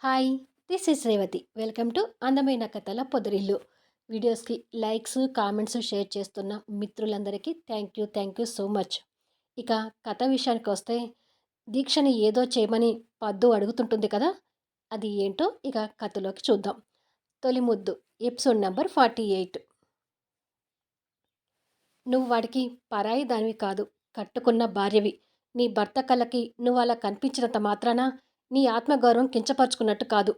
Hi, this is Revathi. Welcome to అందమైన కథల పొదరిల్లు. వీడియోస్కి లైక్స్, కామెంట్స్, షేర్ చేస్తున్న మిత్రులందరికీ థ్యాంక్ యూ సో మచ్. ఇక కథ విషయానికి వస్తే, దీక్షని ఏదో చేయమని పద్దు అడుగుతుంటుంది కదా, అది ఏంటో ఇక కథలోకి చూద్దాం. తొలి ముద్దు, ఎపిసోడ్ నెంబర్ 48. నువ్వు వాడికి పరాయి దానివి కాదు, కట్టుకున్న భార్యవి. నీ భర్త కళ్ళకి నువ్వు అలా కనిపించినంత మాత్రాన నీ ఆత్మగౌరవం కించపరుచుకున్నట్టు కాదు.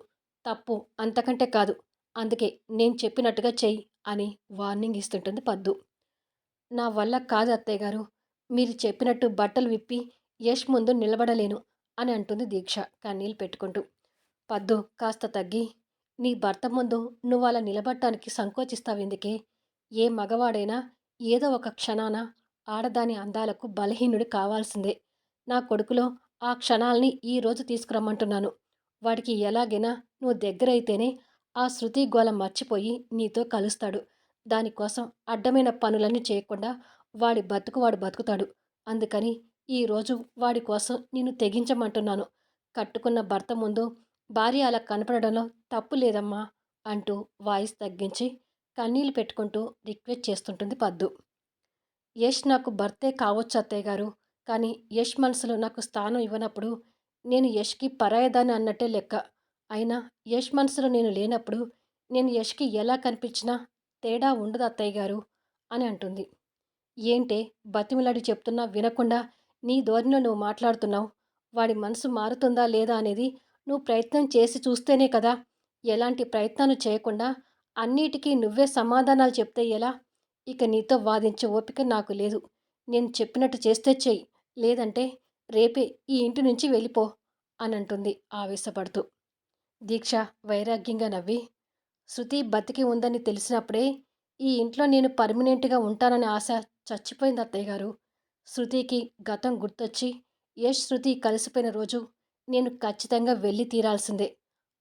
తప్పు అంతకంటే కాదు. అందుకే నేను చెప్పినట్టుగా చెయ్యి అని వార్నింగ్ ఇస్తుంటుంది పద్దు. నా వల్ల కాదు అత్తయ్య గారు. మీరు చెప్పినట్టు బట్టలు విప్పి యష్ ముందు నిలబడలేను అని అంటుంది దీక్ష కన్నీళ్ళు పెట్టుకుంటూ. పద్దు కాస్త తగ్గి, నీ భర్త ముందు నువ్వు అలా నిలబడటానికి సంకోచిస్తావెందుకే? ఏ మగవాడైనా ఏదో ఒక క్షణాన ఆడదాని అందాలకు బలహీనుడు కావాల్సిందే. నా కొడుకులో ఆ క్షణాల్ని ఈరోజు తీసుకురమ్మంటున్నాను. వాడికి ఎలాగైనా నువ్వు దగ్గరైతేనే ఆ శృతి గోల మర్చిపోయి నీతో కలుస్తాడు. దానికోసం అడ్డమైన పనులన్నీ చేయకుండా వాడి బతుకు వాడు బతుకుతాడు. అందుకని ఈరోజు వాడి కోసం నిన్ను తెగించమంటున్నాను. కట్టుకున్న భర్త ముందు భార్య అలా కనపడడంలో తప్పు లేదమ్మా అంటూ వాయిస్ తగ్గించి కన్నీళ్లు పెట్టుకుంటూ రిక్వెస్ట్ చేస్తుంటుంది పద్దు. యష్ నాకు భర్తే కావచ్చు అత్తయ్య గారు. కానీ యష్ మనసులో నాకు స్థానం ఇవ్వనప్పుడు నేను యష్కి పరాయదాన్ని అన్నట్టే లెక్క. అయినా యష్ మనసులో నేను లేనప్పుడు నేను యష్కి ఎలా కనిపించినా తేడా ఉండదు అత్తయ్య గారు అని అంటుంది. ఏంటే బతిమిలాడి చెప్తున్నా వినకుండా నీ ధోరణిలో నువ్వు మాట్లాడుతున్నావు. వాడి మనసు మారుతుందా లేదా అనేది నువ్వు ప్రయత్నం చేసి చూస్తేనే కదా. ఎలాంటి ప్రయత్నాలు చేయకుండా అన్నిటికీ నువ్వే సమాధానాలు చెప్తే ఎలా? ఇక నీతో వాదించే ఓపిక నాకు లేదు. నేను చెప్పినట్టు చేస్తే చెయ్యి, లేదంటే రేపే ఈ ఇంటి నుంచి వెళ్ళిపో అని అంటుంది ఆవేశపడుతూ. దీక్ష వైరాగ్యంగా నవ్వి, శృతి బతికి ఉందని తెలిసినప్పుడే ఈ ఇంట్లో నేను పర్మనెంట్గా ఉంటాననే ఆశ చచ్చిపోయింది అత్తయ్య గారు. శృతికి గతం గుర్తొచ్చి యష్ శృతి కలిసిపోయిన రోజు నేను ఖచ్చితంగా వెళ్ళి తీరాల్సిందే.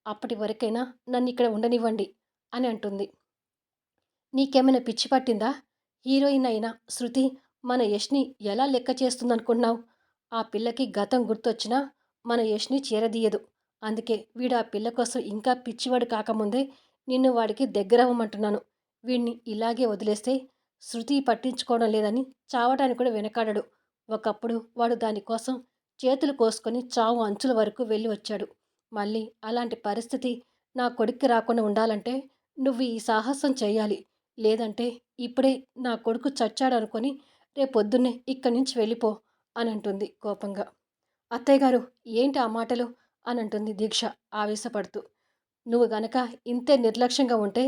అప్పటి వరకైనా నన్ను ఇక్కడ ఉండనివ్వండి అని అంటుంది. నీకేమైనా పిచ్చి పట్టిందా? హీరోయిన్ అయిన శృతి మన యష్ని ఎలా లెక్క చేస్తుందనుకుంటున్నావు? ఆ పిల్లకి గతం గుర్తొచ్చినా మన యష్ని చేరదీయదు. అందుకే వీడు ఆ పిల్ల కోసం ఇంకా పిచ్చివాడు కాకముందే నిన్ను వాడికి దగ్గరవ్వమంటున్నాను. వీడిని ఇలాగే వదిలేస్తే శృతి పట్టించుకోవడం లేదని చావటానికి కూడా వెనకాడడు. ఒకప్పుడు వాడు దానికోసం చేతులు కోసుకొని చావు అంచుల వరకు వెళ్ళి వచ్చాడు. మళ్ళీ అలాంటి పరిస్థితి నా కొడుక్కి రాకుండా ఉండాలంటే నువ్వు ఈ సాహసం చేయాలి. లేదంటే ఇప్పుడే నా కొడుకు చచ్చాడనుకొని రేపొద్దున్నే ఇక్కడి నుంచి వెళ్ళిపో అని అంటుంది కోపంగా. అత్తయ్య గారు ఏంటి ఆ మాటలు అని అంటుంది దీక్ష ఆవేశపడుతూ. నువ్వు గనక ఇంతే నిర్లక్ష్యంగా ఉంటే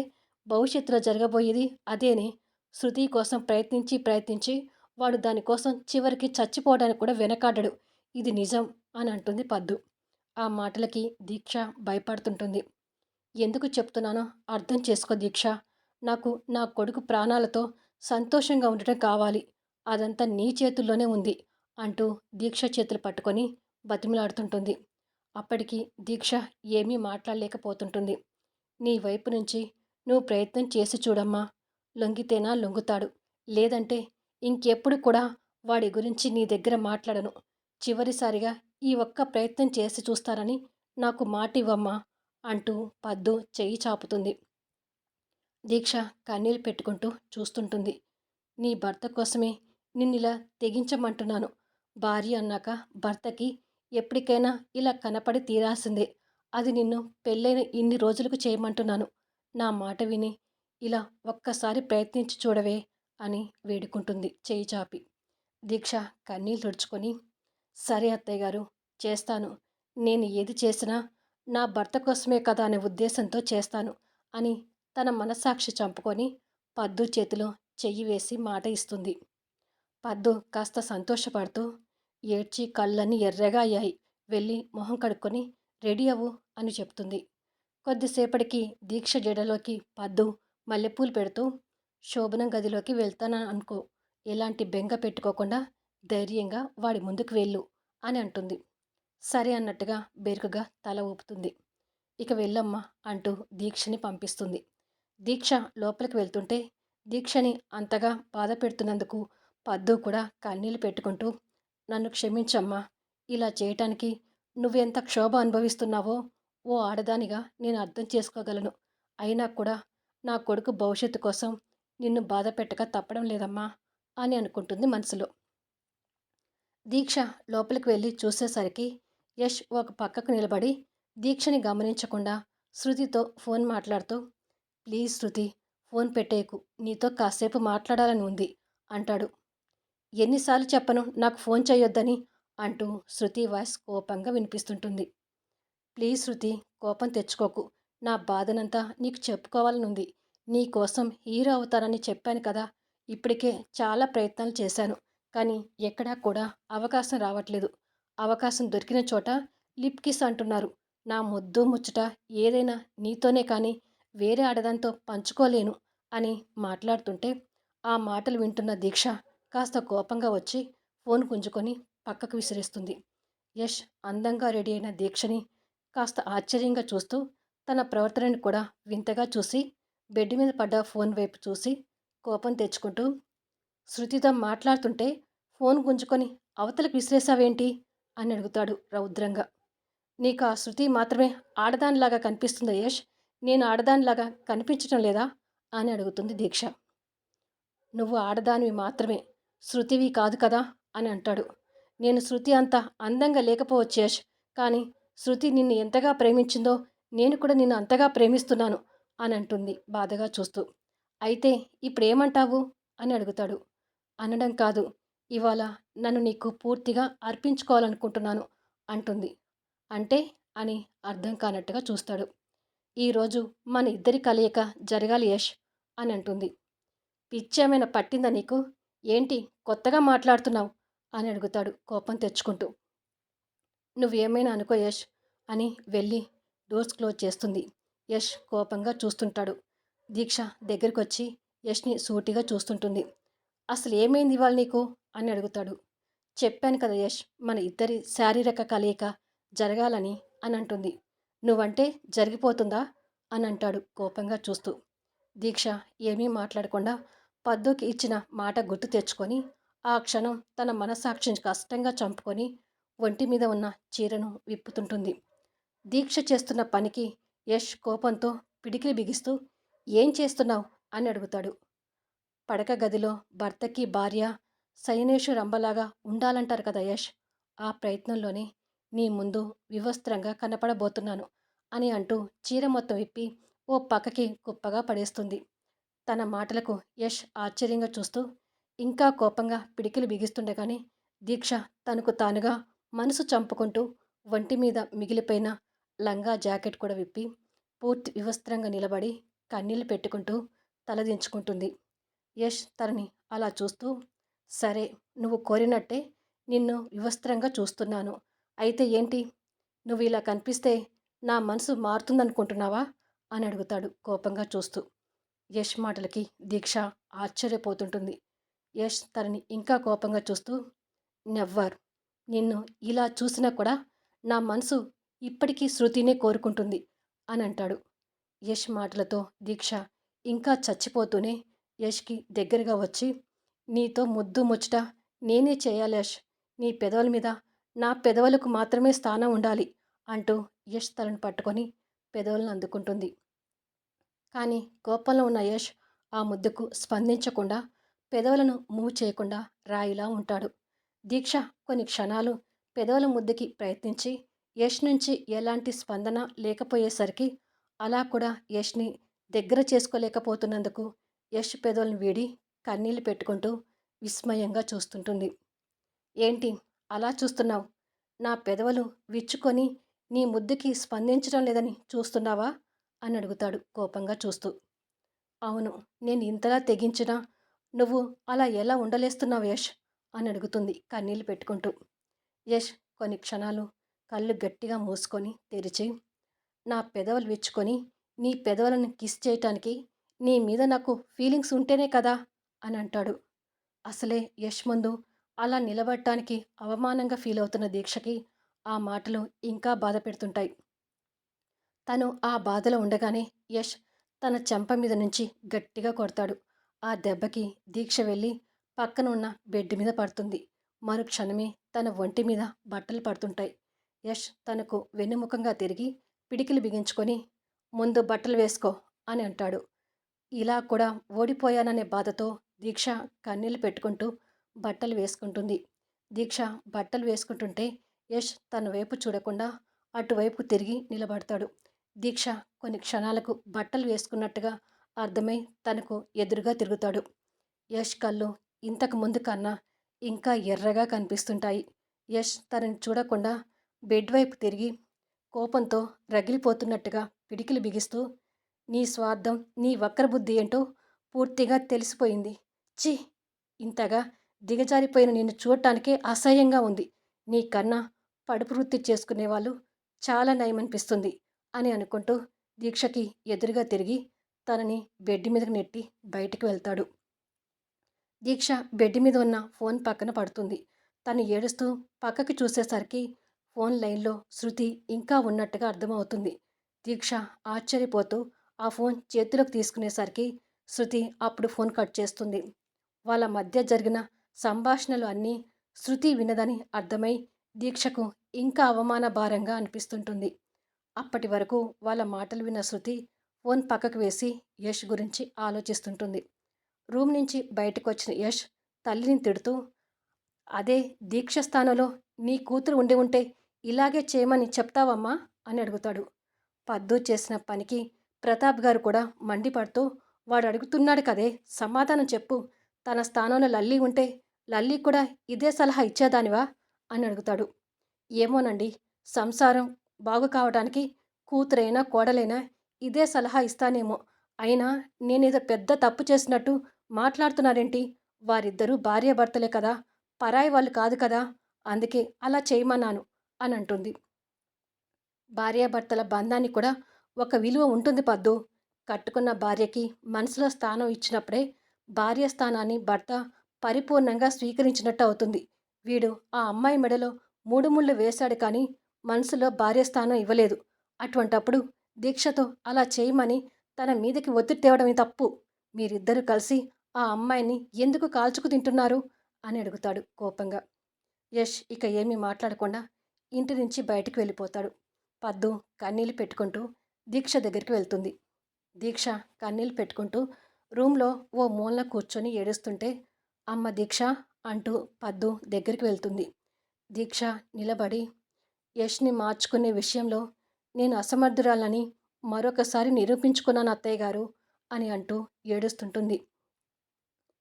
భవిష్యత్తులో జరగబోయేది అదేనే. శృతి కోసం ప్రయత్నించి ప్రయత్నించి వాడు దానికోసం చివరికి చచ్చిపోవడానికి కూడా వెనకాడడు. ఇది నిజం అని అంటుంది పద్దు. ఆ మాటలకి దీక్ష భయపడుతుంటుంది. ఎందుకు చెప్తున్నానో అర్థం చేసుకో దీక్ష. నాకు నా కొడుకు ప్రాణాలతో సంతోషంగా ఉండటం కావాలి. అదంతా నీ చేతుల్లోనే ఉంది అంటూ దీక్ష చేతులు పట్టుకొని బతిమిలాడుతుంటుంది. అప్పటికి దీక్ష ఏమీ మాట్లాడలేకపోతుంటుంది. నీ వైపు నుంచి నువ్వు ప్రయత్నం చేసి చూడమ్మా. లొంగితేనా లొంగుతాడు. లేదంటే ఇంకెప్పుడు కూడా వాడి గురించి నీ దగ్గర మాట్లాడను. చివరిసారిగా ఈ ఒక్క ప్రయత్నం చేసి చూస్తానని నాకు మాట ఇవ్వమ్మా అంటూ పద్దు చెయ్యి చాపుతుంది. దీక్ష కన్నీళ్ళు పెట్టుకుంటూ చూస్తుంటుంది. నీ భర్త కోసమే నిన్నిలా తెగించమంటున్నాను. భార్య అన్నాక భర్తకి ఎప్పటికైనా ఇలా కనపడి తీరాల్సిందే. అది నిన్ను పెళ్ళైన ఇన్ని రోజులకు చేయమంటున్నాను. నా మాట విని ఇలా ఒక్కసారి ప్రయత్నించి చూడవే అని వేడుకుంటుంది చేయి చాపి. దీక్ష కన్నీళ్ళు తుడుచుకొని, సరే అత్తయ్య గారు, చేస్తాను. నేను ఏది చేసినా నా భర్త కోసమే కదా అనే ఉద్దేశంతో చేస్తాను అని తన మనస్సాక్షి చంపుకొని పద్దు చేతిలో చెయ్యి వేసి మాట ఇస్తుంది. పద్దు కాస్త సంతోషపడుతూ, ఏడ్చి కళ్ళన్నీ ఎర్రగా అయ్యాయి. వెళ్ళి మొహం కడుక్కొని రెడీ అవ్వు అని చెప్తుంది. కొద్దిసేపటికి దీక్ష జడలోకి పద్దు మల్లెపూలు పెడుతూ, శోభనం గదిలోకి వెళ్తానని అనుకో. ఎలాంటి బెంగ పెట్టుకోకుండా ధైర్యంగా వాడి ముందుకు వెళ్ళు అని అంటుంది. సరే అన్నట్టుగా బెరుకుగా తల ఊపుతుంది. ఇక వెళ్ళమ్మా అంటూ దీక్షని పంపిస్తుంది. దీక్ష లోపలికి వెళ్తుంటే దీక్షని అంతగా బాధ పెడుతున్నందుకు పద్దు కూడా కన్నీళ్లు పెట్టుకుంటూ, నన్ను క్షమించమ్మా. ఇలా చేయటానికి నువ్వెంత క్షోభ అనుభవిస్తున్నావో ఓ ఆడదానిగా నేను అర్థం చేసుకోగలను. అయినా కూడా నా కొడుకు భవిష్యత్తు కోసం నిన్ను బాధ పెట్టక తప్పడం లేదమ్మా అని అనుకుంటుంది మనసులో. దీక్ష లోపలికి వెళ్ళి చూసేసరికి యష్ ఒక పక్కకు నిలబడి దీక్షని గమనించకుండా శృతితో ఫోన్ మాట్లాడుతూ, ప్లీజ్ శృతి, ఫోన్ పెట్టేయకు, నీతో కాసేపు మాట్లాడాలని ఉంది అంటాడు. ఎన్నిసార్లు చెప్పను నాకు ఫోన్ చేయొద్దని అంటూ శృతి వాయిస్ కోపంగా వినిపిస్తుంటుంది. ప్లీజ్ శృతి, కోపం తెచ్చుకోకు. నా బాధనంతా నీకు చెప్పుకోవాలనుంది. నీకోసం హీరో అవుతానని చెప్పాను కదా. ఇప్పటికే చాలా ప్రయత్నాలు చేశాను. కానీ ఎక్కడా కూడా అవకాశం రావట్లేదు. అవకాశం దొరికిన చోట లిప్ కిస్ అంటున్నారు. నా ముద్దు ముచ్చట ఏదైనా నీతోనే కానీ వేరే ఆడదాంతో పంచుకోలేను అని మాట్లాడుతుంటే ఆ మాటలు వింటున్న దీక్ష కాస్త కోపంగా వచ్చి ఫోన్ గుంజుకొని పక్కకు విసిరేస్తుంది. యష్ అందంగా రెడీ అయిన దీక్షని కాస్త ఆశ్చర్యంగా చూస్తూ తన ప్రవర్తనని కూడా వింతగా చూసి బెడ్ మీద పడ్డ ఫోన్ వైపు చూసి కోపం తెచ్చుకుంటూ, శృతితో మాట్లాడుతుంటే ఫోన్ గుంజుకొని అవతలకు విసిరేసావేంటి అని అడుగుతాడు రౌద్రంగా. నీకు ఆ శృతి మాత్రమే ఆడదానిలాగా కనిపిస్తుందా యష్? నేను ఆడదానిలాగా కనిపించటం లేదా అని అడుగుతుంది దీక్ష. నువ్వు ఆడదానివి మాత్రమే, శృతివి కాదు కదా అని అంటాడు. నేను శృతి అంత అందంగా లేకపోవచ్చు యష్, కానీ శృతి నిన్ను ఎంతగా ప్రేమించిందో నేను కూడా నిన్ను అంతగా ప్రేమిస్తున్నాను అని అంటుంది బాధగా చూస్తూ. అయితే ఇప్పుడేమంటావు అని అడుగుతాడు. అనడం కాదు, ఇవాళ నన్ను నీకు పూర్తిగా అర్పించుకోవాలనుకుంటున్నాను అంటుంది. అంటే అని అర్థం కానట్టుగా చూస్తాడు. ఈరోజు మన ఇద్దరి కలయిక జరగాలి యష్ అని అంటుంది. పిచ్చేమైనా పట్టిందా నీకు? ఏంటి కొత్తగా మాట్లాడుతున్నావు అని అడుగుతాడు కోపం తెచ్చుకుంటూ. నువ్వేమైనా అనుకో యష్ అని వెళ్ళి డోర్స్ క్లోజ్ చేస్తుంది. యష్ కోపంగా చూస్తుంటాడు. దీక్ష దగ్గరికి వచ్చి యష్ని సూటిగా చూస్తుంటుంది. అసలు ఏమైంది ఇవాళ నీకు అని అడుగుతాడు. చెప్పాను కదా యష్, మన ఇద్దరి శారీరక కలయిక జరగాలని అని అంటుంది. నువ్వంటే జరిగిపోతుందా అని అంటాడు కోపంగా చూస్తూ. దీక్ష ఏమీ మాట్లాడకుండా పద్దుకి ఇచ్చిన మాట గుర్తు తెచ్చుకొని ఆ క్షణం తన మనస్సాక్షిని కష్టంగా చంపుకొని ఒంటి మీద ఉన్న చీరను విప్పుతుంటుంది. దీక్ష చేస్తున్న పనికి యష్ కోపంతో పిడికిలి బిగిస్తూ ఏం చేస్తున్నావు అని అడుగుతాడు. పడక గదిలో భర్తకి భార్య సైనేషు రంభలాగా ఉండాలంటారు కదా యష్, ఆ ప్రయత్నంలోనే నీ ముందు వివస్త్రంగా కనపడబోతున్నాను అని అంటూ చీర మొత్తం విప్పి ఓ పక్కకి కుప్పగా పడేస్తుంది. తన మాటలకు యష్ ఆశ్చర్యంగా చూస్తూ ఇంకా కోపంగా పిడికిలు బిగిస్తుండగానే దీక్ష తనకు తానుగా మనసు చంపుకుంటూ ఒంటి మీద మిగిలిపోయిన లంగా జాకెట్ కూడా విప్పి పూర్తి వివస్త్రంగా నిలబడి కన్నీళ్లు పెట్టుకుంటూ తలదించుకుంటుంది. యష్ తనని అలా చూస్తూ, సరే, నువ్వు కోరినట్టే నిన్ను వివస్త్రంగా చూస్తున్నాను. అయితే ఏంటి, నువ్వు ఇలా కనిపిస్తే నా మనసు మారుతుందనుకుంటున్నావా అని అడుగుతాడు కోపంగా చూస్తూ. యష్ మాటలకి దీక్ష ఆశ్చర్యపోతుంటుంది. యష్ తనని ఇంకా కోపంగా చూస్తూ, నెవ్వర్, నిన్ను ఇలా చూసినా కూడా నా మనసు ఇప్పటికీ శృతినే కోరుకుంటుంది అని అంటాడు. యష్ మాటలతో దీక్ష ఇంకా చచ్చిపోతూనే యష్కి దగ్గరగా వచ్చి, నీతో ముద్దు ముచ్చట నేనే చేయాలి యష్, నీ పెదవుల మీద నా పెదవులకు మాత్రమే స్థానం ఉండాలి అంటూ యష్ తలను పట్టుకొని పెదవులను అందుకుంటుంది. కానీ కోపంలో ఉన్న యష్ ఆ ముద్దుకు స్పందించకుండా పెదవులను మూవ్ చేయకుండా రాయిలా ఉంటాడు. దీక్ష కొన్ని క్షణాలు పెదవుల ముద్దుకి ప్రయత్నించి యష్ నుంచి ఎలాంటి స్పందన లేకపోయేసరికి అలా కూడా యష్ని దగ్గర చేసుకోలేకపోతున్నందుకు యష్ పెదవులను వీడి కన్నీళ్లు పెట్టుకుంటూ విస్మయంగా చూస్తుంటుంది. ఏంటి అలా చూస్తున్నావు? నా పెదవులు విచ్చుకొని నీ ముద్దుకి స్పందించడం లేదని చూస్తున్నావా అని అడుగుతాడు కోపంగా చూస్తూ. అవును, నేను ఇంతలా తెగించినా నువ్వు అలా ఎలా ఉండలేస్తున్నావు యష్ అని అడుగుతుంది కన్నీళ్లు పెట్టుకుంటూ. యష్ కొన్ని క్షణాలు కళ్ళు గట్టిగా మూసుకొని తెరిచి, నా పెదవులు విచ్చుకొని నీ పెదవులను కిస్ చేయటానికి నీ మీద నాకు ఫీలింగ్స్ ఉంటేనే కదా అని అంటాడు. అసలే యష్ ముందు అలా నిలబడటానికి అవమానంగా ఫీల్ అవుతున్న దీక్షకి ఆ మాటలు ఇంకా బాధ పెడుతుంటాయి. తను ఆ బాధలో ఉండగానే యష్ తన చెంప మీద నుంచి గట్టిగా కొడతాడు. ఆ దెబ్బకి దీక్ష వెళ్ళి పక్కన ఉన్న బెడ్ మీద పడుతుంది. మరుక్షణమే తన ఒంటి మీద బట్టలు పడుతుంటాయి. యష్ తనకు వెన్నుముఖంగా తిరిగి పిడికిలి బిగించుకొని ముందు బట్టలు వేసుకో అని అంటాడు. ఇలా కూడా ఓడిపోయాననే బాధతో దీక్ష కన్నీళ్లు పెట్టుకుంటూ బట్టలు వేసుకుంటుంది. దీక్ష బట్టలు వేసుకుంటుంటే యష్ తన వైపు చూడకుండా అటువైపు తిరిగి నిలబడతాడు. దీక్ష కొన్ని క్షణాలకు బట్టలు వేసుకున్నట్టుగా అర్థమై తనకు ఎదురుగా తిరుగుతాడు. యష్ కళ్ళు ఇంతకు ముందు కన్నా ఇంకా ఎర్రగా కనిపిస్తుంటాయి. యష్ తనని చూడకుండా బెడ్ వైపు తిరిగి కోపంతో రగిలిపోతున్నట్టుగా పిడికిలి బిగిస్తూ, నీ స్వార్థం, నీ వక్రబుద్ధి ఏంటో పూర్తిగా తెలిసిపోయింది. ఛీ! ఇంతగా దిగజారిపోయిన నిన్ను చూడటానికే అసహ్యంగా ఉంది. నీకన్నా పడుపు వృత్తి చేసుకునేవాళ్ళు చాలా నయమనిపిస్తుంది అని అనుకుంటూ దీక్షకి ఎదురుగా తిరిగి తనని బెడ్ మీదకి నెట్టి బయటికి వెళ్తాడు. దీక్ష బెడ్ మీద ఉన్న ఫోన్ పక్కన పడుతుంది. తను ఏడుస్తూ పక్కకి చూసేసరికి ఫోన్ లైన్లో శృతి ఇంకా ఉన్నట్టుగా అర్థమవుతుంది. దీక్ష ఆశ్చర్యపోతూ ఆ ఫోన్ చేతిలోకి తీసుకునేసరికి శృతి అప్పుడు ఫోన్ కట్ చేస్తుంది. వాళ్ళ మధ్య జరిగిన సంభాషణలు అన్నీ శృతి వినదని అర్థమై దీక్షకు ఇంకా అవమాన భారంగా అనిపిస్తుంటుంది. అప్పటి వరకు వాళ్ళ మాటలు విన్న శృతి ఫోన్ పక్కకు వేసి యష్ గురించి ఆలోచిస్తుంటుంది. రూమ్ నుంచి బయటకు వచ్చిన యష్ తల్లిని తిడుతూ, అదే దీక్ష స్థానంలో నీ కూతురు ఉండి ఉంటే ఇలాగే చేయమని చెప్తావమ్మా అని అడుగుతాడు. పద్దు చేసిన పనికి ప్రతాప్ గారు కూడా మండిపడుతూ, వాడు అడుగుతున్నాడు కదే సమాధానం చెప్పు, తన స్థానంలో లల్లి ఉంటే లల్లి కూడా ఇదే సలహా ఇచ్చేదానివా అని అడుగుతాడు. ఏమోనండి, సంసారం బాగు కావడానికి కూతురైనా కోడలైనా ఇదే సలహా ఇస్తానేమో. అయినా నేనేదో పెద్ద తప్పు చేసినట్టు మాట్లాడుతున్నారేంటి? వారిద్దరూ భార్యాభర్తలే కదా, పరాయి వాళ్ళు కాదు కదా, అందుకే అలా చేయమన్నాను అని అంటుంది. భార్యాభర్తల బంధానికి కూడా ఒక విలువ ఉంటుంది పద్దు. కట్టుకున్న భార్యకి మనసులో స్థానం ఇచ్చినప్పుడే భార్య స్థానాన్ని భర్త పరిపూర్ణంగా స్వీకరించినట్టు అవుతుంది. వీడు ఆ అమ్మాయి మెడలో 3 ముళ్ళు వేశాడు కానీ మనసులో భార్య స్థానం ఇవ్వలేదు. అటువంటప్పుడు దీక్షతో అలా చేయమని తన మీదకి ఒత్తిడి తేవడమే తప్పు. మీరిద్దరూ కలిసి ఆ అమ్మాయిని ఎందుకు కాల్చుకు తింటున్నారు అని అడుగుతాడు కోపంగా. యష్ ఇక ఏమీ మాట్లాడకుండా ఇంటి నుంచి బయటికి వెళ్ళిపోతాడు. పద్దు కన్నీళ్ళు పెట్టుకుంటూ దీక్ష దగ్గరికి వెళ్తుంది. దీక్ష కన్నీళ్ళు పెట్టుకుంటూ రూమ్లో ఓ మూలన కూర్చొని ఏడుస్తుంటే, అమ్మ దీక్ష అంటూ పద్దు దగ్గరికి వెళ్తుంది. దీక్ష నిలబడి, యష్ని మార్చుకునే విషయంలో నేను అసమర్థురాలని మరొకసారి నిరూపించుకున్నాను అత్తయ్య గారు అని అంటూ ఏడుస్తుంటుంది.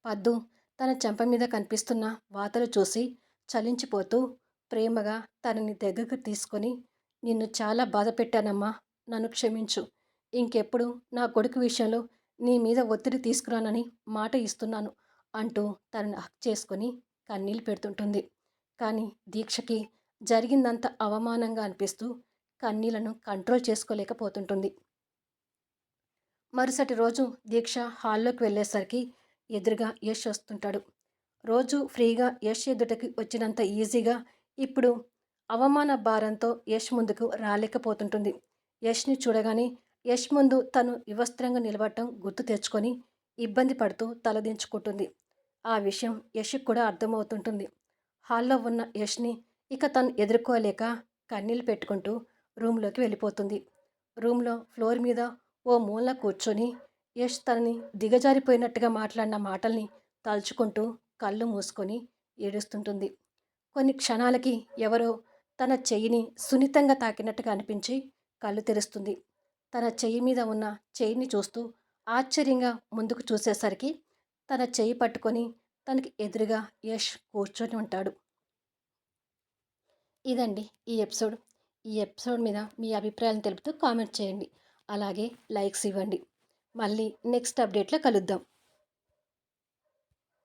పద్దు తన చెంప మీద కనిపిస్తున్న వాతలు చూసి చలించిపోతూ ప్రేమగా తనని దగ్గరకు తీసుకొని, నిన్ను చాలా బాధ పెట్టానమ్మా, నన్ను క్షమించు. ఇంకెప్పుడు నా కొడుకు విషయంలో నీ మీద ఒత్తిడి తీసుకురానని మాట ఇస్తున్నాను అంటూ తనని హక్ చేసుకొని కన్నీళ్ళు పెడుతుంటుంది. కానీ దీక్షకి జరిగిందంత అవమానంగా అనిపిస్తూ కన్నీళ్లను కంట్రోల్ చేసుకోలేకపోతుంటుంది. మరుసటి రోజు దీక్ష హాల్లోకి వెళ్ళేసరికి ఎదురుగా యష్ వస్తుంటాడు. రోజు ఫ్రీగా యష్ ఎదుటకి వచ్చినంత ఈజీగా ఇప్పుడు అవమాన భారంతో యష్ ముందుకు రాలేకపోతుంటుంది. యష్ని చూడగానే యష్ ముందు తను వివస్త్రంగా నిలబడటం గుర్తు తెచ్చుకొని ఇబ్బంది పడుతూ తలదించుకుంటుంది. ఆ విషయం యష్కి కూడా అర్థమవుతుంటుంది. హాల్లో ఉన్న యష్ని ఇక తను ఎదుర్కోలేక కన్నీళ్ళు పెట్టుకుంటూ రూమ్లోకి వెళ్ళిపోతుంది. రూమ్లో ఫ్లోర్ మీద ఓ మూల కూర్చొని యష్ తనని దిగజారిపోయినట్టుగా మాట్లాడిన మాటల్ని తలుచుకుంటూ కళ్ళు మూసుకొని ఏడుస్తుంటుంది. కొన్ని క్షణాలకి ఎవరో తన చెయ్యిని సున్నితంగా తాకినట్టుగా అనిపించి కళ్ళు తెరుస్తుంది. తన చెయ్యి మీద ఉన్న చెయ్యిని చూస్తూ ఆశ్చర్యంగా ముందుకు చూసేసరికి తన చెయ్యి పట్టుకొని తనకి ఎదురుగా యష్ కూర్చొని ఉంటాడు. ఇదండి ఈ ఎపిసోడ్. ఈ ఎపిసోడ్ మీద మీ అభిప్రాయాలను తెలుపుతూ కామెంట్ చేయండి. అలాగే లైక్స్ ఇవ్వండి. మళ్ళీ నెక్స్ట్ అప్డేట్లో కలుద్దాం.